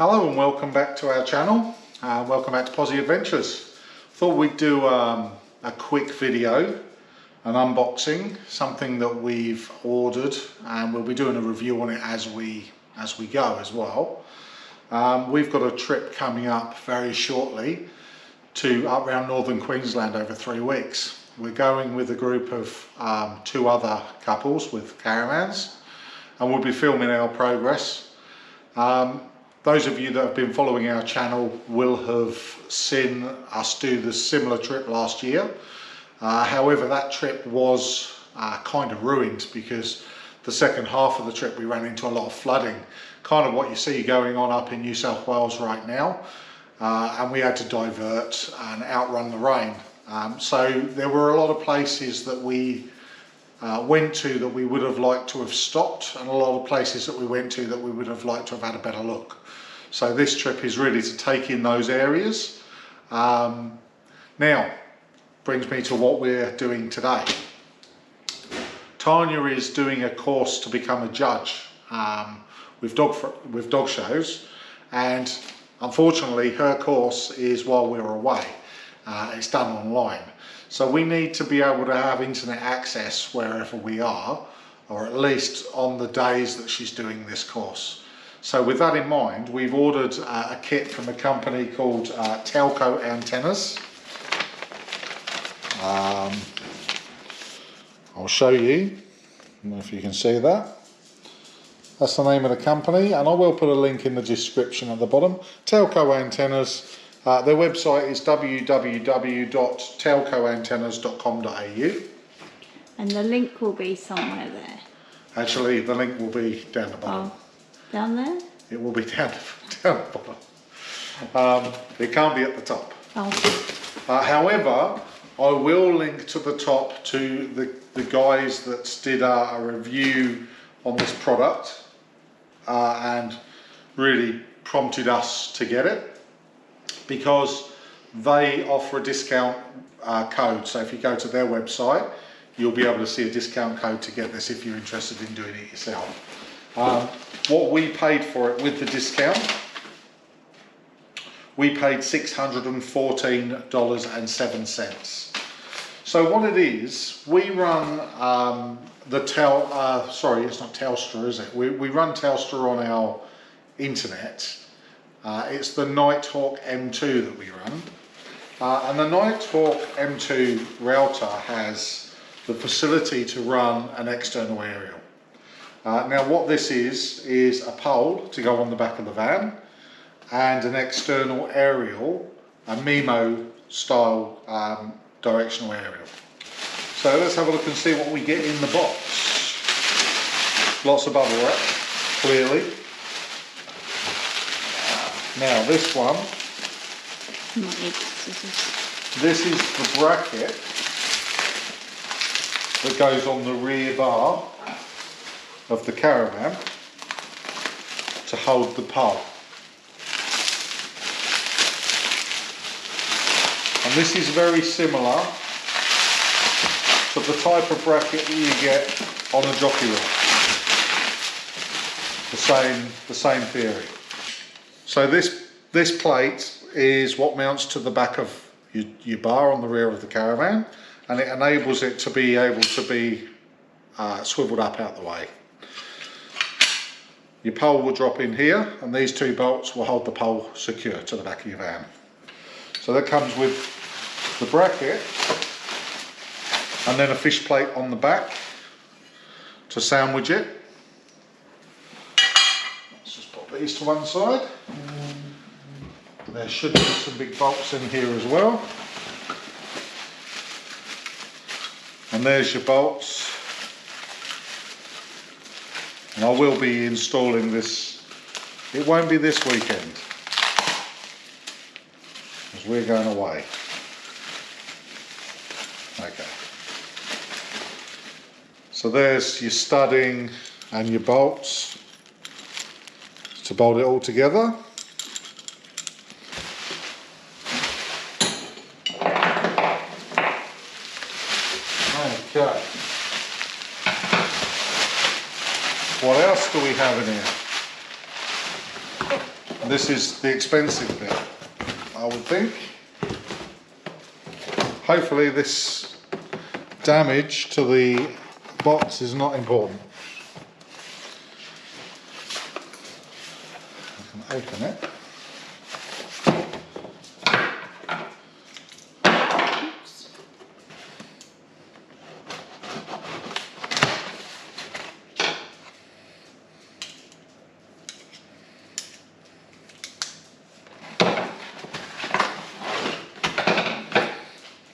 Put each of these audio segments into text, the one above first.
Hello and welcome back to our channel. Welcome back to Posy Adventures. Thought we'd do a quick video, an unboxing, something that we've ordered, and we'll be doing a review on it as we go as well. We've got a trip coming up very shortly to up around northern Queensland over 3 weeks. We're going with a group of 2 other couples with caravans, and we'll be filming our progress. Those of you that have been following our channel will have seen us do the similar trip last year. However, that trip was kind of ruined because the second half of the trip we ran into a lot of flooding, kind of what you see going on up in New South Wales right now, and we had to divert and outrun the rain. So there were a lot of places that we went to that we would have liked to have stopped, and a lot of places that we went to that we would have liked to have had a better look. So this trip is really to take in those areas. Now, brings me to what we're doing today. Tanya is doing a course to become a judge with dog shows, and unfortunately her course is while we're away. It's done online. So we need to be able to have internet access wherever we are, or at least on the days that she's doing this course. So with that in mind, we've ordered a kit from a company called Telco Antennas. I'll show you, I don't know if you can see that. That's the name of the company, and I will put a link in the description at the bottom. Telco Antennas. Their website is www.telcoantennas.com.au. And the link will be somewhere there. Actually, the link will be down the bottom. Oh, down there? It will be down the bottom. It can't be at the top. Oh. However, I will link to the top to the guys that did a review on this product and really prompted us to get it, because they offer a discount code. So if you go to their website, you'll be able to see a discount code to get this if you're interested in doing it yourself. What we paid for it with the discount, we paid $614.07. So what it is, we run it's not Telstra, is it? We run Telstra on our internet. It's the Nighthawk M2 that we run, and the Nighthawk M2 router has the facility to run an external aerial. Now what this is a pole to go on the back of the van, and an external aerial, a Mimo style directional aerial. So let's have a look and see what we get in the box. Lots of bubble wrap, clearly. Now this one, this is the bracket that goes on the rear bar of the caravan to hold the pole. And this is very similar to the type of bracket that you get on a jockey rod. The same theory. So this plate is what mounts to the back of your bar on the rear of the caravan, and it enables it to be able to be swiveled up out the way. Your pole will drop in here, and these 2 bolts will hold the pole secure to the back of your van. So that comes with the bracket, and then a fish plate on the back to sandwich it. Let's just put these to one side. There should be some big bolts in here as well. And there's your bolts. And I will be installing this. It won't be this weekend, because we're going away. Okay. So there's your studding and your bolts to bolt it all together. Okay. What else do we have in here? This is the expensive bit, I would think. Hopefully this damage to the box is not important. I can open it.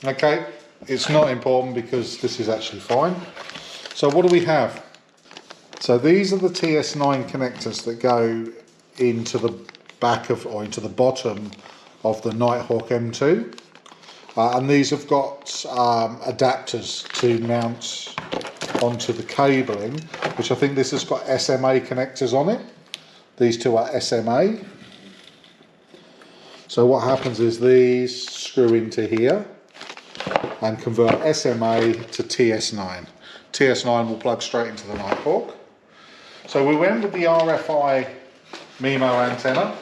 Okay, it's not important because this is actually fine. So what do we have? So these are the TS9 connectors that go into the back of, or into the bottom of the Nighthawk M2. And these have got adapters to mount onto the cabling, which I think this has got SMA connectors on it. These two are SMA. So what happens is these screw into here and convert SMA to TS9. TS9 will plug straight into the Nighthawk. So we went with the RFI Mimo antenna,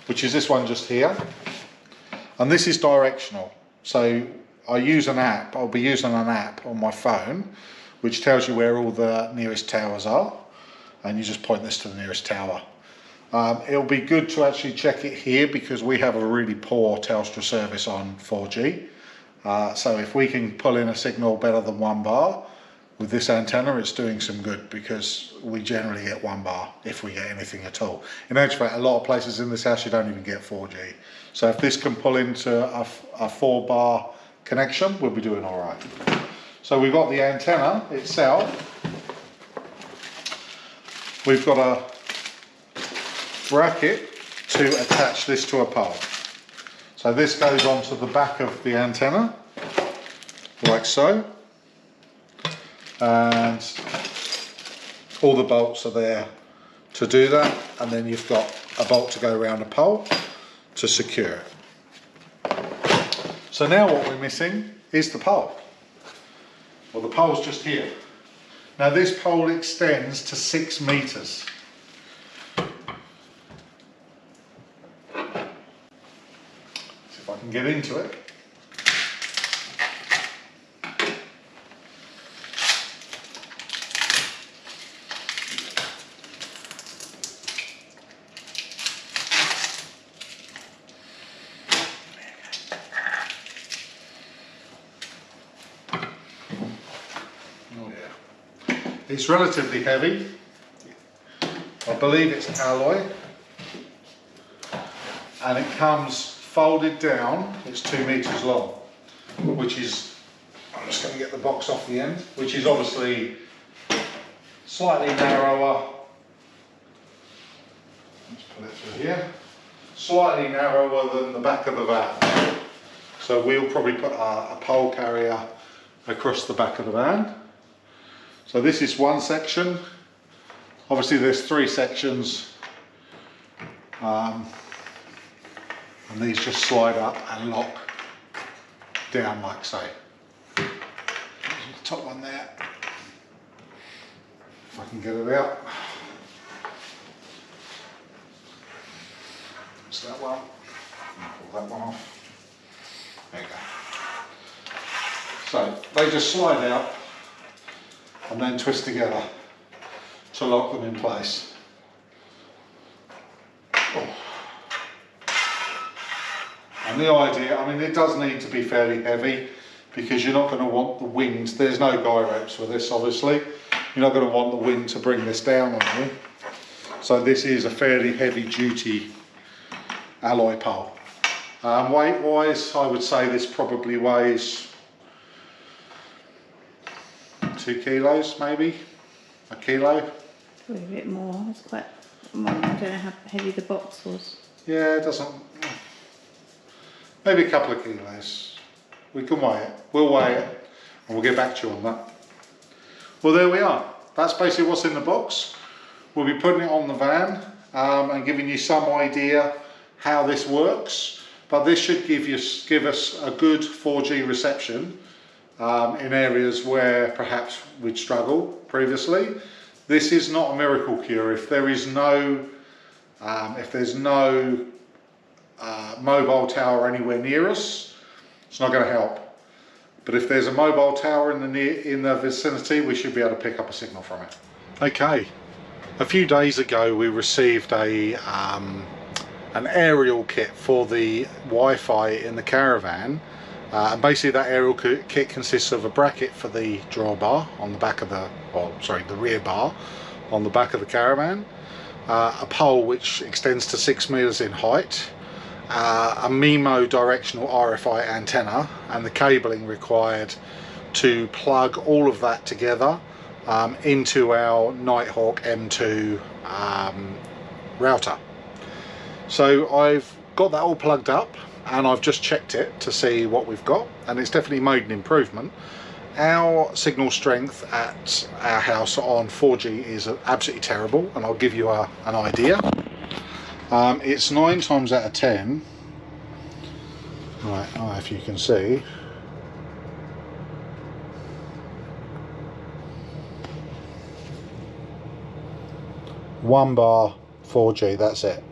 which is this one just here. And this is directional. So I use an app, I'll be using an app on my phone, which tells you where all the nearest towers are. And you just point this to the nearest tower. It'll be good to actually check it here because we have a really poor Telstra service on 4G. So if we can pull in a signal better than 1 bar with this antenna, it's doing some good because we generally get 1 bar if we get anything at all. In actual fact, a lot of places in this house you don't even get 4G. So if this can pull into a 4 bar connection, we'll be doing all right. So we've got the antenna itself. We've got a bracket to attach this to a pole. So this goes onto the back of the antenna, like so, and all the bolts are there to do that, and then you've got a bolt to go around a pole to secure it. So now what we're missing is the pole. Well, the pole's just here. Now this pole extends to 6 meters. If I can get into it. Oh yeah. It's relatively heavy. I believe it's alloy. And it comes folded down. It's 2 meters long, which is, I'm just going to get the box off the end, which is obviously slightly narrower. Let's put it through here. Slightly narrower than the back of the van. So we'll probably put a pole carrier across the back of the van. So this is one section. Obviously there's 3 sections. And these just slide up and lock down like so. There's the top one there. If I can get it out. That's that one. Pull that one off. There you go. So they just slide out and then twist together to lock them in place. Oh. And the idea, I mean, it does need to be fairly heavy because you're not going to want the wind. There's no guy ropes for this, obviously. You're not going to want the wind to bring this down on you. So this is a fairly heavy duty alloy pole. Weight wise, I would say this probably weighs 2 kilos, maybe, 1 kilo. Probably a bit more. It's quite. I don't know how heavy the box was. Yeah, it doesn't. Maybe a couple of kilos. We can weigh it. We'll weigh it, and we'll get back to you on that. Well, there we are. That's basically what's in the box. We'll be putting it on the van and giving you some idea how this works. But this should give us a good 4G reception in areas where perhaps we'd struggle previously. This is not a miracle cure. If there is no If there's no mobile tower anywhere near us, it's not going to help. But if there's a mobile tower in the vicinity, we should be able to pick up a signal from it. Okay, a few days ago we received an aerial kit for the Wi-Fi in the caravan. And basically that aerial kit consists of a bracket for the drawbar on the back of the, the rear bar on the back of the caravan, a pole which extends to 6 meters in height, a Mimo directional RFI antenna, and the cabling required to plug all of that together into our Nighthawk M2 router. So I've got that all plugged up and I've just checked it to see what we've got, and it's definitely made an improvement. Our signal strength at our house on 4G is absolutely terrible, and I'll give you an idea. It's 9 times out of 10, right, if you can see, one bar 4G, that's it.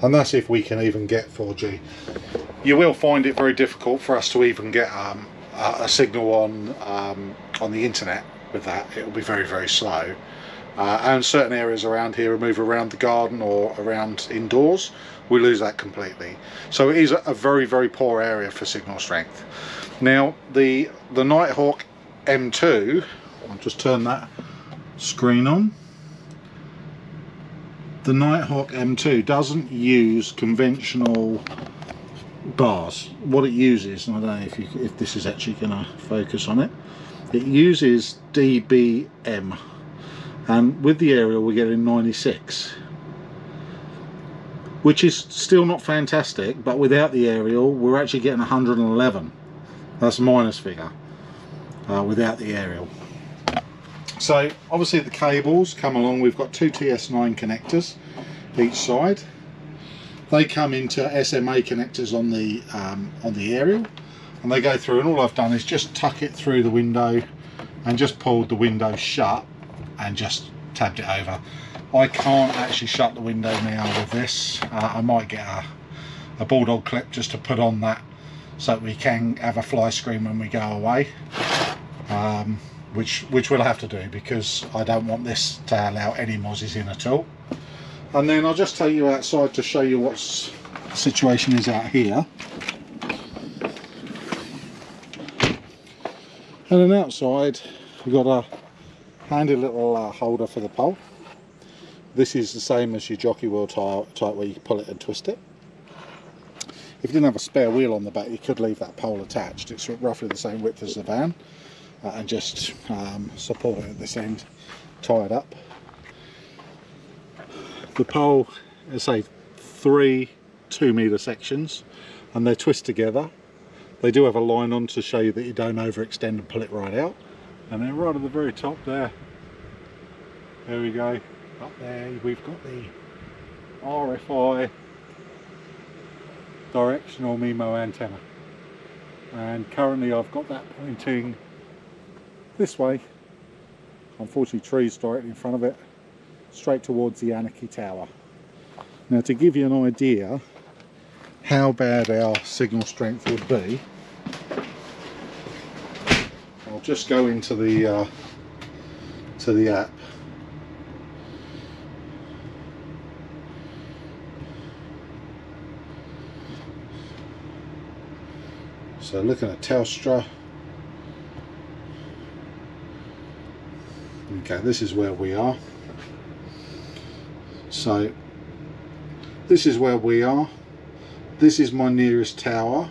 And that's if we can even get 4G. You will find it very difficult for us to even get a signal on the internet with that. It will be very, very slow. And certain areas around here, move around the garden or around indoors, we lose that completely. So it is a very, very poor area for signal strength. Now the Nighthawk M2, I'll just turn that screen on. The Nighthawk M2 doesn't use conventional bars. What it uses, and I don't know if this is actually going to focus on it, it uses dBm, and with the aerial we're getting 96, which is still not fantastic, but without the aerial we're actually getting 111. That's a minus figure without the aerial. So obviously the cables come along. We've got 2 TS9 connectors each side. They come into SMA connectors on the aerial, and they go through, and all I've done is just tuck it through the window and just pulled the window shut and just tabbed it over. I can't actually shut the window now with this. I might get a bulldog clip just to put on that so that we can have a fly screen when we go away. Which we'll have to do, because I don't want this to allow any mozzies in at all. And then I'll just take you outside to show you what the situation is out here. And then outside we've got a handy little holder for the pole. This is the same as your jockey wheel type where you can pull it and twist it. If you didn't have a spare wheel on the back, you could leave that pole attached. It's roughly the same width as the van. And just support it at this end, tie it up. The pole is, say, 3 2-meter sections, and they twist together. They do have a line on to show you that you don't overextend and pull it right out. And then right at the very top there we go, up there we've got the RFI directional Mimo antenna, and currently I've got that pointing this way. Unfortunately, trees directly in front of it, straight towards the Anarchy Tower. Now, to give you an idea how bad our signal strength would be, I'll just go into the app. So looking at Telstra. Okay, this is where we are. So this is where we are. This is my nearest tower,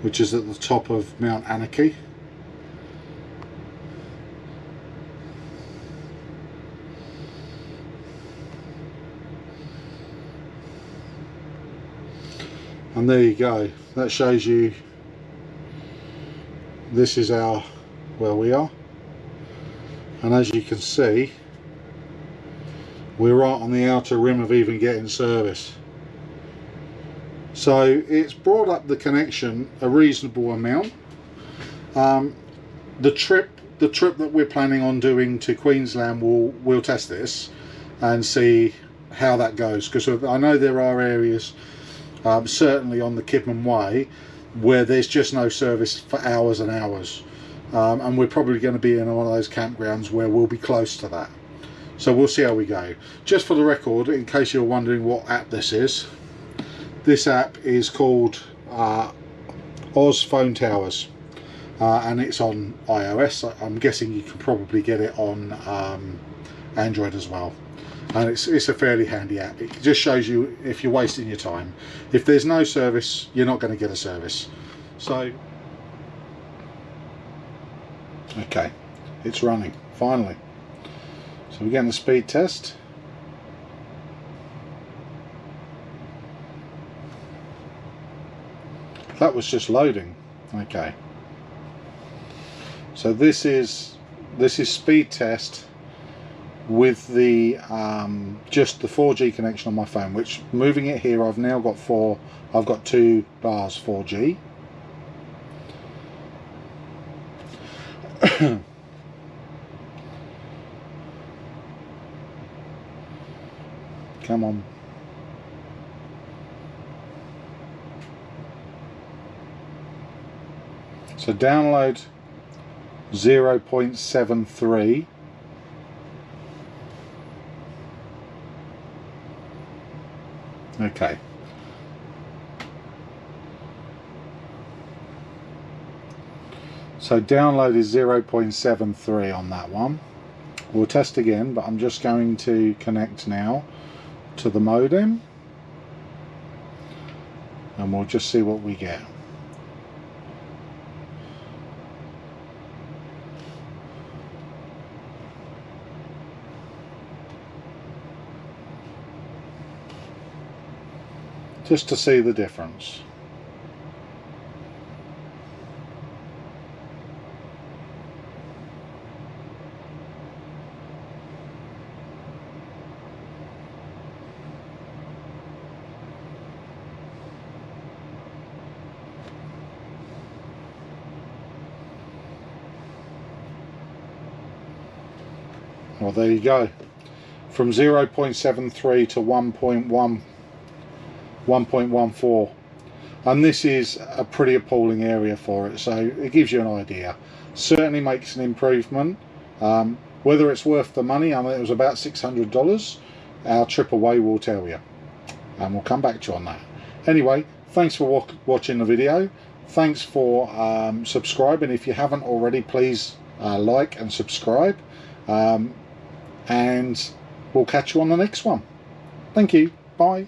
which is at the top of Mount Anarchy. And there you go. That shows you this is where we are. And as you can see, we're right on the outer rim of even getting service. So it's brought up the connection a reasonable amount. The trip that we're planning on doing to Queensland, we'll test this and see how that goes, because I know there are areas, certainly on the Kidman Way, where there's just no service for hours and hours, and we're probably going to be in one of those campgrounds where we'll be close to that. So we'll see how we go. Just for the record, in case you're wondering what app this is, this app is called Oz Phone Towers, and it's on iOS. I'm guessing you can probably get it on Android as well, and it's a fairly handy app. It just shows you if you're wasting your time. If there's no service, you're not going to get a service. So okay, it's running finally. So we're getting the speed test. That was just loading. Okay, so this is speed test with the just the 4G connection on my phone, which, moving it here, I've now got I've got 2 bars 4G. Come on. So download 0.73. Okay. So download is 0.73 on that one. We'll test again, but I'm just going to connect now to the modem, and we'll just see what we get. Just to see the difference. Well, there you go. From 0.73 to 1.14, and this is a pretty appalling area for it, so it gives you an idea. Certainly makes an improvement. Whether it's worth the money, I mean, it was about $600. Our trip away will tell you, and we'll come back to you on that. Anyway, thanks for watching the video. Thanks for subscribing. If you haven't already, please like and subscribe, and we'll catch you on the next one. Thank you. Bye.